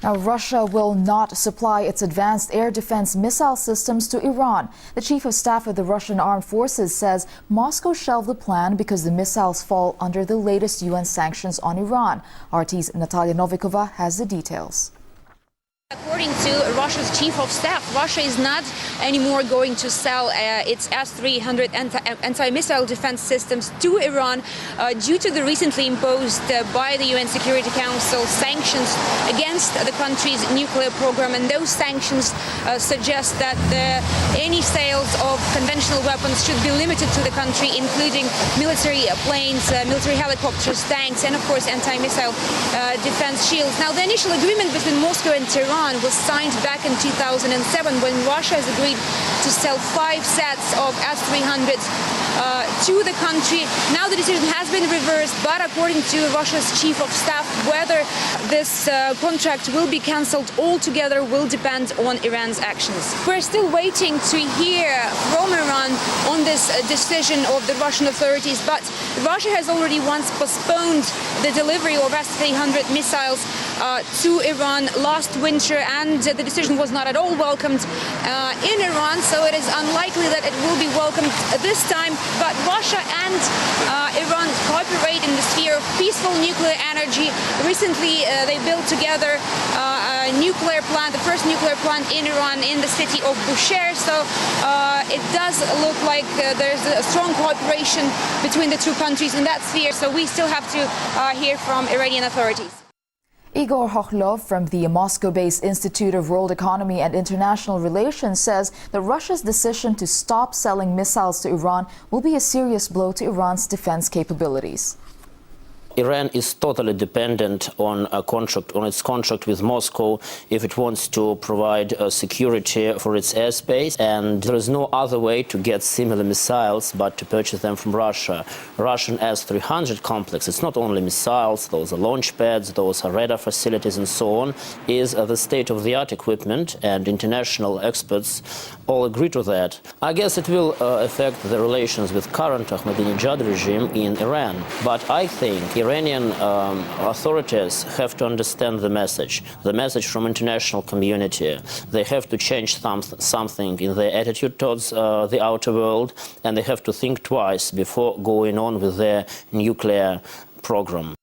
Now, Russia will not supply its advanced air defense missile systems to Iran. The chief of staff of the Russian armed forces says Moscow shelved the plan because the missiles fall under the latest UN sanctions on Iran. RT's Natalia Novikova has the details. According to Russia's chief of staff, Russia is not anymore going to sell its S-300 anti-missile defense systems to Iran due to the recently imposed by the UN Security Council sanctions against the country's nuclear program. And those sanctions suggest that any sales of conventional weapons should be limited to the country, including military planes, military helicopters, tanks, and of course anti-missile defense shields. Now, the initial agreement between Moscow and Tehran was signed back in 2007 when Russia has agreed to sell 5 sets of S-300s to the country. Now the decision has been reversed, but according to Russia's chief of staff, whether this contract will be cancelled altogether will depend on Iran's actions. We're still waiting to hear from Iran on this decision of the Russian authorities, but Russia has already once postponed the delivery of S-300 missiles to Iran last winter, and the decision was not at all welcomed in Iran, so it is unlikely that it will be welcomed this time. But Russia and Iran cooperate in the sphere of peaceful nuclear energy. Recently, they built together a nuclear plant, the first nuclear plant in Iran, in the city of Bushehr. So it does look like there's a strong cooperation between the two countries in that sphere. So we still have to hear from Iranian authorities. Igor Hokhlov from the Moscow-based Institute of World Economy and International Relations says that Russia's decision to stop selling missiles to Iran will be a serious blow to Iran's defense capabilities. Iran is totally dependent on its contract with Moscow if it wants to provide security for its airspace, and there is no other way to get similar missiles but to purchase them from Russia. Russian S-300 complex, it's not only missiles, those are launch pads, those are radar facilities and so on, is the state-of-the-art equipment, and international experts all agree to that. I guess it will affect the relations with current Ahmadinejad regime in Iran, but I think Iranian authorities have to understand the message from international community. They have to change something in their attitude towards the outer world, and they have to think twice before going on with their nuclear program.